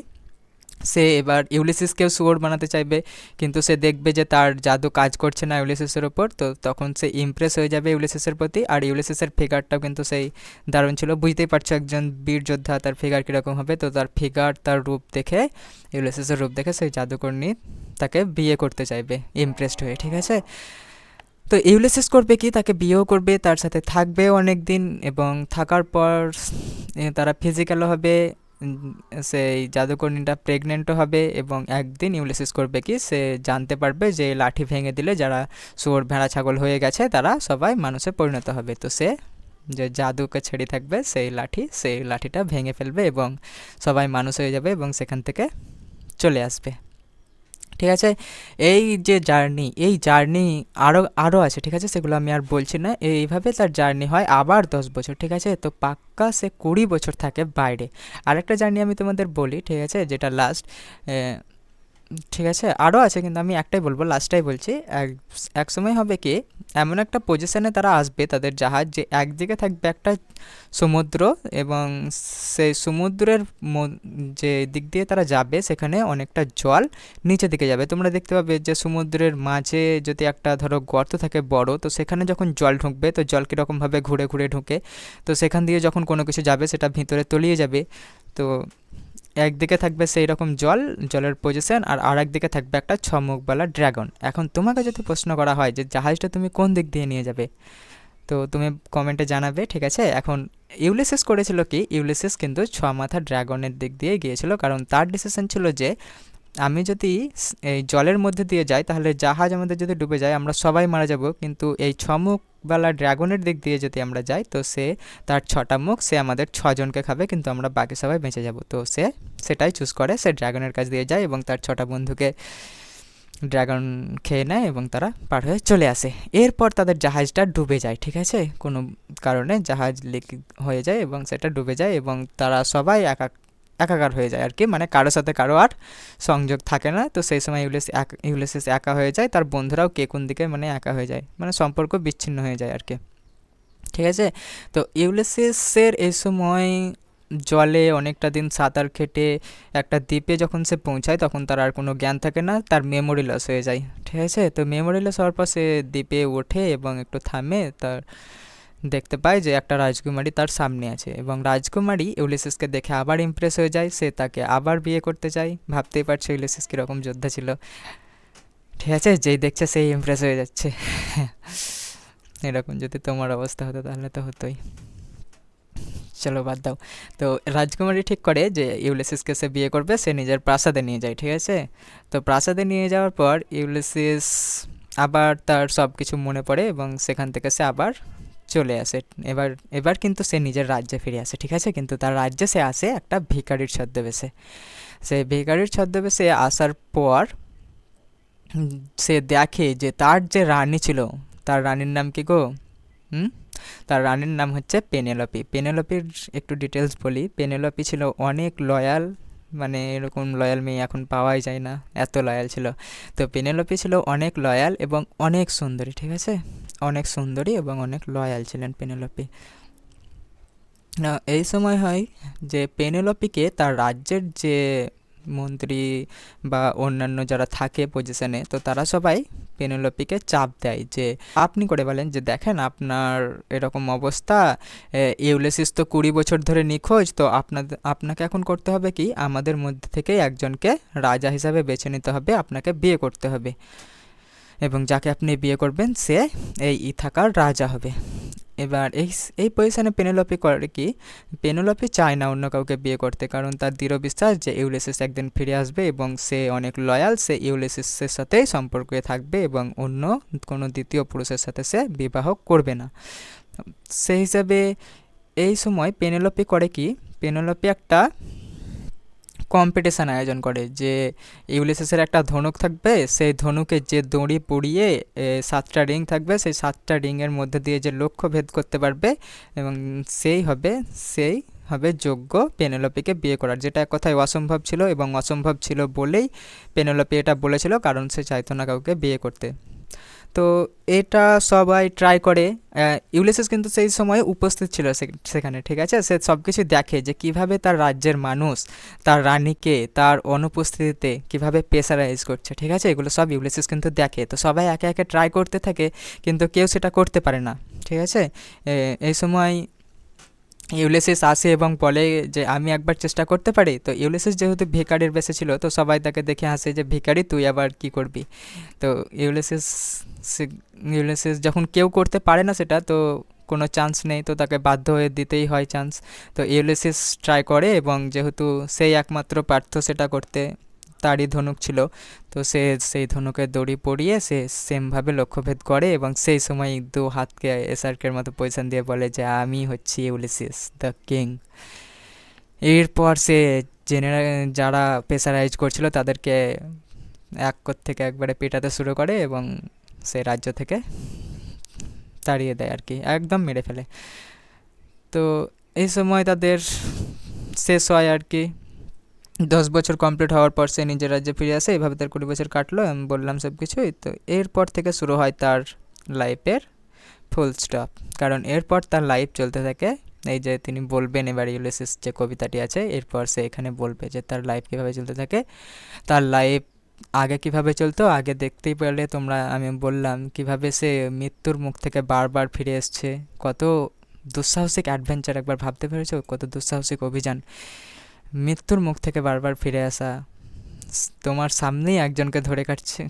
সে এবার ইউলিসিসকেও শুয়োর বানাতে চাইবে, কিন্তু সে দেখবে যে তার জাদু কাজ করছে না ইউলিসিসের ওপর, তো তখন সে ইমপ্রেস হয়ে যাবে ইউলিসিসের প্রতি। আর ইউলিসিসের ফিগারটাও কিন্তু সেই দারুণ ছিল, বুঝতেই পারছো একজন বীর যোদ্ধা তার ফিগার কীরকম হবে, তো তার ফিগার, তার রূপ দেখে, ইউলিসিসের রূপ দেখে সেই জাদুকর্ণী তাকে বিয়ে করতে চাইবে ইমপ্রেসড হয়ে। ঠিক আছে, তো ইউলিসিস করবে কি, তাকে বিয়েও করবে, তার সাথে থাকবেও অনেক দিন, এবং থাকার পর তারা ফিজিক্যালও হবে, সেই জাদুকর্ণীটা প্রেগনেন্টও হবে। এবং একদিন ইউলিসিস করবে কি, সে জানতে পারবে যে লাঠি ভেঙে দিলে যারা শুয়োর ভেড়া ছাগল হয়ে গেছে তারা সবাই মানুষে পরিণত হবে। তো সে যে জাদুকে ছেড়ে থাকবে সেই লাঠিটা ভেঙে ফেলবে এবং সবাই মানুষ হয়ে যাবে এবং সেখান থেকে চলে আসবে। ঠিক আছে, এই জার্নি আরও আরও আছে। ঠিক আছে, সেগুলো আমি আর বলছি না। এইভাবে তার জার্নি হয় আবার 10 বছর। ঠিক আছে, তো পাক্কা সে 20 বছর থাকে বাইরে। আরেকটা জার্নি আমি তোমাদের বলি, ঠিক আছে, যেটা লাস্ট। ঠিক আছে, আরও আছে কিন্তু আমি একটাই বলবো, লাস্টটাই বলছি। এক সময় হবে কি, এমন একটা পজিশনে তারা আসবে, তাদের জাহাজ, যে একদিকে থাকবে একটা সমুদ্র এবং সেই সমুদ্রের যে দিক দিয়ে তারা যাবে সেখানে অনেকটা জল নিচের দিকে যাবে। তোমরা দেখতে পাবে যে সমুদ্রের মাঝে যদি একটা ধরো গর্ত থাকে বড়, তো সেখানে যখন জল ঢুকবে, তো জল কীরকমভাবে ঘুরে ঘুরে ঢুকে, তো সেখান দিয়ে যখন কোনো কিছু যাবে সেটা ভিতরে তলিয়ে যাবে। তো একদিকে থাকবে সেই রকম জলের পজিশন, আর একদিকে থাকবে একটা ছমুখওয়ালা ড্রাগন। এখন তোমাকে যদি প্রশ্ন করা হয় যে জাহাজটা তুমি কোন দিক দিয়ে নিয়ে যাবে, তো তুমি কমেন্টে জানাবে। ঠিক আছে, এখন ইউলিসিস করেছিল কি, ইউলিসিস কিন্তু মাথা ড্রাগনের দিক দিয়ে গিয়েছিল, কারণ তার ডিসিশন ছিল যে আমি যদি এই জলের মধ্যে দিয়ে যাই তাহলে জাহাজ আমাদের যদি ডুবে যায় আমরা সবাই মারা যাব, কিন্তু এই ছমুখওয়ালা ড্রাগনের দিক দিয়ে যদি আমরা যাই, তো সে তার 6টা মুখ, সে আমাদের 6জনকে খাবে, কিন্তু আমরা বাকি সবাই বেঁচে যাব। তো সে সেটাই চুজ করে, সে ড্রাগনের কাছ দিয়ে যায় এবং তার 6টা বন্ধুকে ড্রাগন খেয়ে নেয় এবং তারা পার হয়ে চলে আসে। এরপর তাদের জাহাজটা ডুবে যায়। ঠিক আছে, কোনো কারণে জাহাজ লিক হয়ে যায় এবং সেটা ডুবে যায় এবং তারা সবাই একাকার হয়ে যায় আর কি, মানে কারোর সাথে কারো আর সংযোগ থাকে না। তো সেই সময় ইউলিসিস একা হয়ে যায়, তার বন্ধুরাও কে কোন দিকে মানে একা হয়ে যায়, মানে সম্পর্ক বিচ্ছিন্ন হয়ে যায় আর কি। ঠিক আছে, তো ইউলিসিসের এই সময় জলে অনেকটা দিন সাঁতার কেটে একটা দ্বীপে যখন সে পৌঁছায়, তখন তার আর কোনো জ্ঞান থাকে না, তার মেমোরি লস হয়ে যায়। ঠিক আছে, তো মেমোরি লস হওয়ার পর সে দ্বীপে ওঠে এবং একটু থামে, তার দেখতে পায় যে একটা রাজকুমারী তার সামনে আছে এবং রাজকুমারী ইউলিসিসকে দেখে আবার ইমপ্রেস হয়ে যায়, সে তাকে আবার বিয়ে করতে চায়। ভাবতেই পারছো ইউলিসিস কীরকম যোদ্ধা ছিল। ঠিক আছে, যেই দেখছে সেই ইমপ্রেস হয়ে যাচ্ছে। এরকম যদি তোমার অবস্থা হতো তাহলে তো হতোই। চলো বাদ দাও। তো রাজকুমারী ঠিক করে যে ইউলিসিসকে সে বিয়ে করবে, সে নিজের প্রাসাদে নিয়ে যায়। ঠিক আছে, তো প্রাসাদে নিয়ে যাওয়ার পর ইউলিসিস আবার তার সব কিছু মনে পড়ে এবং সেখান থেকে সে আবার চলে আসে। এবার এবার কিন্তু সে নিজের রাজ্যে ফিরে আসে। ঠিক আছে, কিন্তু তার রাজ্যে সে আসে একটা ভিখারির ছদ্মবেশে। সে ভিখারির ছদ্মবেশে আসার পর সে দেখে যে তার যে রানী ছিল, তার রানীর নাম কি গো? হুম, তার রানীর নাম হচ্ছে পেনেলোপি। পেনেলোপির একটু ডিটেলস বলি। পেনেলোপি ছিল অনেক লয়াল, মানে এরকম লয়াল মেয়ে এখন পাওয়াই যায় না, এত লয়াল ছিল। তো পেনেলোপি ছিল অনেক লয়াল এবং অনেক সুন্দরী, ঠিক আছে, অনেক সুন্দরী এবং অনেক লয়াল ছিলেন পেনেলোপি। এই সময় হয় যে পেনেলোপিকে তার রাজ্যের যে মন্ত্রী বা অন্যান্য যারা থাকে পজিশনে, তো তারা সবাই পেনেলোপিকে চাপ দেয় যে আপনি করে বলেন যে দেখেন আপনার এরকম অবস্থা, ইউলিসিস তো 20 বছর ধরে নিখোঁজ, তো আপনাকে এখন করতে হবে কি, আমাদের মধ্যে থেকে একজনকে রাজা হিসাবে বেছে নিতে হবে, আপনাকে বিয়ে করতে হবে এবং যাকে আপনি বিয়ে করবেন সে এই ইথাকার রাজা হবে। এবার এই পজিশনে পেনেলোপি করে কি, পেনেলোপি চায় না অন্য কাউকে বিয়ে করতে, কারণ তার দৃঢ় বিশ্বাস যে ইউলিসিস একদিন ফিরে আসবে এবং সে অনেক লয়াল, সে ইউলিসিসের সাথেই সম্পর্কে থাকবে এবং অন্য কোনো দ্বিতীয় পুরুষের সাথে সে বিবাহ করবে না। সেই হিসাবে এই সময় পেনেলোপি করে কি, পেনেলোপি একটা কম্পিটিশান আয়োজন করে যে ইউলিসিসের একটা ধনুক থাকবে, সেই ধনুকে যে দড়ি পরিয়ে 7টা রিং থাকবে, সেই 7টা রিংয়ের মধ্যে দিয়ে যে লক্ষ্য ভেদ করতে পারবে এবং সেই হবে যোগ্য পেনেলোপিকে বিয়ে করার, যেটা এক কথায় অসম্ভব ছিল এবং অসম্ভব ছিল বলেই পেনেলোপি এটা বলেছিল, কারণ সে চাইতো না কাউকে বিয়ে করতে। তো এটা সবাই ট্রাই করে। ইউলিসিস কিন্তু সেই সময় উপস্থিত ছিল সেখানে, ঠিক আছে, সে সব কিছু দেখে যে কিভাবে তার রাজ্যের মানুষ তার রানীকে তার অনুপস্থিতিতে কিভাবে প্রেসারাইজ করছে, ঠিক আছে, এগুলো সব ইউলিসিস কিন্তু দেখে। তো সবাই একে একে ট্রাই করতে থাকে কিন্তু কেউ সেটা করতে পারে না, ঠিক আছে। এই সময় ইউলিসিস আসে এবং বলে যে আমি একবার চেষ্টা করতে পারি। তো ইউলিসিস যেহেতু ভিখারির বেশে ছিল, তো সবাই তাকে দেখে হাসে যে ভিখারি তুই আবার কি করবি। তো ইউলিসিস ইউলিসিস যখন কেউ করতে পারে না সেটা, তো কোনো চান্স নেই, তো তাকে বাধ্য হয়ে দিতেই হয় চান্স। তো ইউলিসিস ট্রাই করে এবং যেহেতু সেই একমাত্র পার্থ সেটা করতে, তারই ধনুক ছিল, তো সে সেই ধনুকের দড়ি পরিয়ে সে সেমভাবে লক্ষ্যভেদ করে এবং সেই সময় দু হাতকে এসআরকের মতো পজিশন দিয়ে বলে যে আমি হচ্ছি ইউলিসিস দ্য কিং। এরপর সে যারা প্রেসারাইজ করছিল তাদেরকে থেকে একবারে পেটাতে শুরু করে এবং সে রাজ্য থেকে তাড়িয়ে দেয় আর কি, একদম মেরে ফেলে। তো এই সময় তাদের শেষ হয় আর কি। 10 বছর কমপ্লিট হওয়ার পর সে নিজের রাজ্যে ফিরে আসে, এভাবে তার 20 বছর কাটলো, আমি বললাম সব কিছুই। তো এরপর থেকে শুরু হয় তার লাইফের ফুল স্টপ, কারণ এরপর তার লাইফ চলতে থাকে। এই যে তিনি বলবেন এবার ইউলিসিস যে কবিতাটি আছে, এরপর সে এখানে বলবে যে তার লাইফ কীভাবে চলতে থাকে। তার লাইফ আগে কিভাবে চলতো, আগে দেখতেই পেলে তোমরা, আমি বললাম কিভাবে সে মৃত্যুর মুখ থেকে বারবার ফিরে এসছে, কত দুঃসাহসিক অ্যাডভেঞ্চার, একবার ভাবতে পেরেছো কত দুঃসাহসিক অভিযান, মৃত্যুর মুখ থেকে বারবার ফিরে আসা, তোমার সামনেই একজনকে ধরে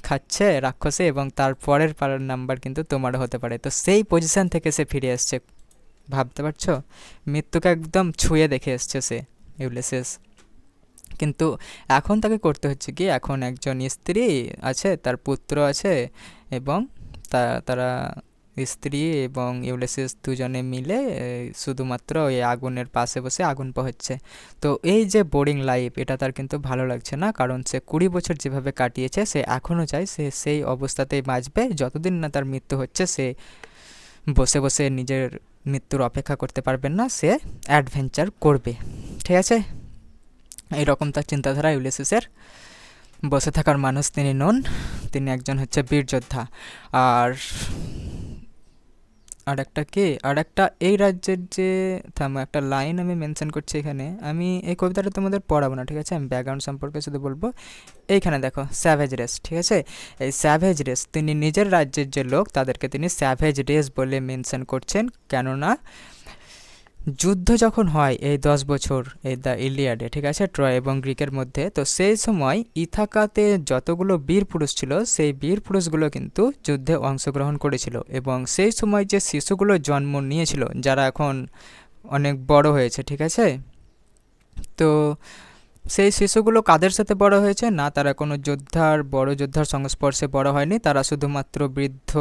খাচ্ছে রাক্ষসে এবং তার পরের নাম্বার কিন্তু তোমারও হতে পারে। তো সেই পজিশন থেকে সে ফিরে আসছে, ভাবতে পারছো, মৃত্যুকে একদম ছুঁয়ে দেখে এসছে সে ইউলিসিস। কিন্তু এখন তাকে করতে হচ্ছে কি, এখন একজন স্ত্রী আছে, তার পুত্র আছে এবং তারা স্ত্রী এবং ইউলিসিস দুজনে মিলে শুধুমাত্র ওই আগুনের পাশে বসে আগুন পোহাচ্ছে। তো এই যে বোরিং লাইফ, এটা তার কিন্তু ভালো লাগছে না, কারণ সে 20 বছর যেভাবে কাটিয়েছে সে এখনও চায় সে সেই অবস্থাতেই বাঁচবে, যতদিন না তার মৃত্যু হচ্ছে সে বসে বসে নিজের মৃত্যুর অপেক্ষা করতে পারবেন না, সে অ্যাডভেঞ্চার করবে, ঠিক আছে। এইরকম তার চিন্তাধারা ইউলিসিসের। বসে থাকার মানুষ তিনি নন, তিনি একজন হচ্ছে বীর যোদ্ধা। আর একটা এই রাজ্যের যে একটা লাইন আমি মেনশন করছি এখানে, আমি এই কবিতাটা তোমাদের পড়াবো না, ঠিক আছে, আমি ব্যাকগ্রাউন্ড সম্পর্কে শুধু বলবো। এইখানে দেখো স্যাভেজ রেস, ঠিক আছে, এই স্যাভেজ রেস, তিনি নিজের রাজ্যের যে লোক তাদেরকে তিনি স্যাভেজ রেস বলে মেনশন করছেন, কেননা যুদ্ধ যখন হয় এই 10 বছর এই দ্য ইলিয়াডে, ঠিক আছে, ট্রয় এবং গ্রিকের মধ্যে, তো সেই সময় ইথাকাতে যতগুলো বীর পুরুষ ছিল সেই বীর পুরুষগুলো কিন্তু যুদ্ধে অংশগ্রহণ করেছিল এবং সেই সময় যে শিশুগুলো জন্ম নিয়েছিল যারা এখন অনেক বড় হয়েছে, ঠিক আছে, তো সেই শিশুগুলো কাদের সাথে বড় হয়েছে না, তারা কোনো বড় যোদ্ধার সংস্পর্শে বড় হয়নি, তারা শুধুমাত্র বৃদ্ধ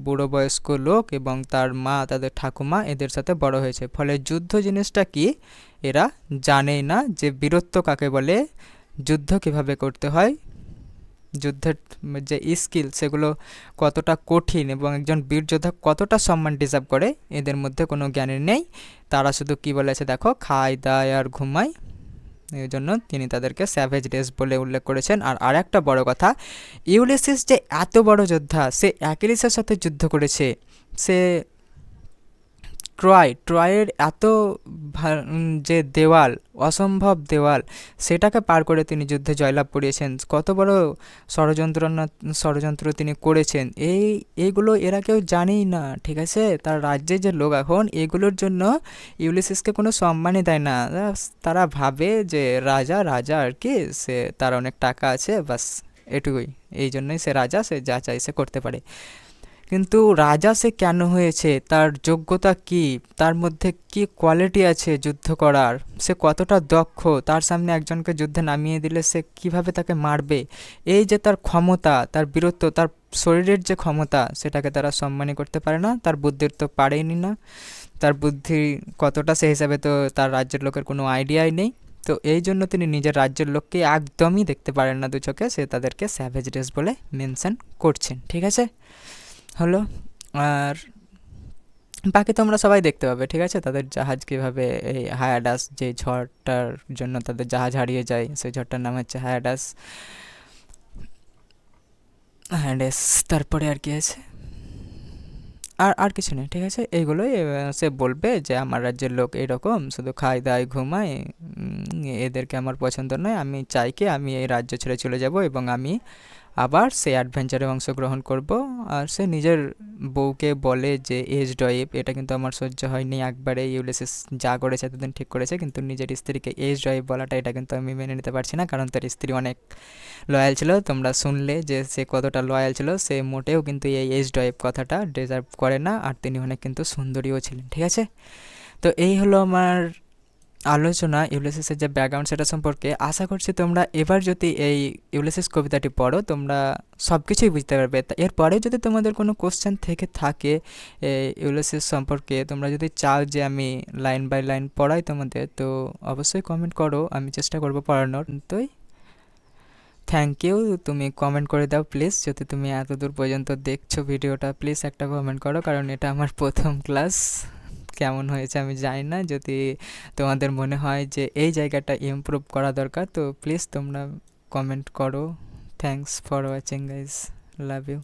বুড়ো বয়স্ক লোক এবং তার মা, তাদের ঠাকুমা, এদের সাথে বড় হয়েছে। ফলে যুদ্ধ জিনিসটা কি এরা জানেই না, যে বীরত্ব কাকে বলে, যুদ্ধ কিভাবে করতে হয়, যুদ্ধের যে স্কিল সেগুলো কতটা কঠিন এবং একজন বীর যোদ্ধা কতটা সম্মান ডিজার্ভ করে, এদের মধ্যে কোনো জ্ঞানের নেই। তারা শুধু কি বলেছে দেখো, খায় দায় আর ঘুমায়, এই জন্য তিনি তাদেরকে স্যাভেজ রেস বলে উল্লেখ করেছেন। আর আরেকটা বড় কথা, ইউলিসিস যে এত বড় যোদ্ধা, সে অ্যাকিলিসের সাথে যুদ্ধ করেছে, সে ট্রয়ের এত যে দেওয়াল, অসম্ভব দেওয়াল, সেটাকে পার করে তিনি যুদ্ধে জয়লাভ করিয়েছেন। কত বড় ষড়যন্ত্র তিনি করেছেন, এইগুলো এরা কেউ জানেই না, ঠিক আছে। তার রাজ্যের যে লোক এখন এগুলোর জন্য ইউলিসিসকে কোনো সম্মানই দেয় না। তারা ভাবে যে রাজা রাজা আর কি, সে তার অনেক টাকা আছে, বাস এটুকুই, এই জন্যই সে রাজা, সে যা চাই সে করতে পারে। কিন্তু রাজা সে কেন হয়েছে, তার যোগ্যতা কি, তার মধ্যে কি কোয়ালিটি আছে যুদ্ধ করার, সে কতটা দক্ষ, তার সামনে একজনকে যুদ্ধে নামিয়ে দিলে সে কিভাবে তাকে মারবে, এই যে তার ক্ষমতা, তার বীরত্ব, তার শরীরের যে ক্ষমতা, সেটাকে তারা সম্মানই করতে পারে না। তার বুদ্ধির তো পারেনি না, তার বুদ্ধি কতটা সে হিসাবে তো তার রাজ্যের লোকের কোনো আইডিয়াই নেই। তো এই জন্য তিনি নিজের রাজ্যের লোককে একদমই দেখতে পারেন না দু চোখে, সে তাদেরকে স্যাভেজ রেস বলে মেনশন করছেন, ঠিক আছে হলো। আর বাকি তোমরা সবাই দেখতে পাবে, ঠিক আছে, তাদের জাহাজ কীভাবে এই হায়াডাস, যে ঝড়টার জন্য তাদের জাহাজ হারিয়ে যায়, সেই ঝড়টার নাম হচ্ছে হায়াডাস। হ্যান্ডেস, তারপরে আর কি আছে, আর কিছু নেই, ঠিক আছে। এইগুলোই সে বলবে যে আমার রাজ্যের লোক এইরকম, শুধু খায় দায় ঘুমায়, এদেরকে আমার পছন্দ নয়, আমি চাই কি আমি এই রাজ্য ছেড়ে চলে যাব এবং আমি আবার সে অ্যাডভেঞ্চারে অংশগ্রহণ করব। আর সে নিজের বউকে বলে যে এজ ডয়েব, এটা কিন্তু আমার সহ্য হয়নি একবারে, ইউলিসিস যা করেছে এতদিন ঠিক করেছে, কিন্তু নিজের স্ত্রীকে এজ ডয়েব বলাটা, এটা কিন্তু আমি মেনে নিতে পারছি না, কারণ তার স্ত্রী অনেক লয়াল ছিল। তোমরা শুনলে যে সে কতটা লয়াল ছিল, সে মোটেও কিন্তু এই এজ ডয়েব কথাটা ডিজার্ভ করে না, আর তিনি অনেক কিন্তু সুন্দরীও ছিলেন, ঠিক আছে। তো এই হলো আমার আলোচনা ইউলিসিসের যে ব্যাকগ্রাউন্ড সেটা সম্পর্কে। আশা করছি তোমরা এবার যদি এই ইউলিসিস কবিতাটি পড়ো তোমরা সব কিছুই বুঝতে পারবে। এরপরে যদি তোমাদের কোনো কোশ্চেন থেকে থাকে ইউলিসিস সম্পর্কে, তোমরা যদি চাও যে আমি লাইন বাই লাইন পড়াই তোমাদের, তো অবশ্যই কমেন্ট করো, আমি চেষ্টা করব পড়ানোর। তোই থ্যাংক ইউ, তুমি কমেন্ট করে দাও প্লিজ, যদি তুমি এত দূর পর্যন্ত দেখছো ভিডিওটা, প্লিজ একটা কমেন্ট করো, কারণ এটা আমার প্রথম ক্লাস। কেমন হয়েছে আমি জানি না, যদি তোমাদের মনে হয় যে এই জায়গাটা ইমপ্রুভ করা দরকার, তো প্লিজ তোমরা কমেন্ট করো। Thanks for watching guys, love you.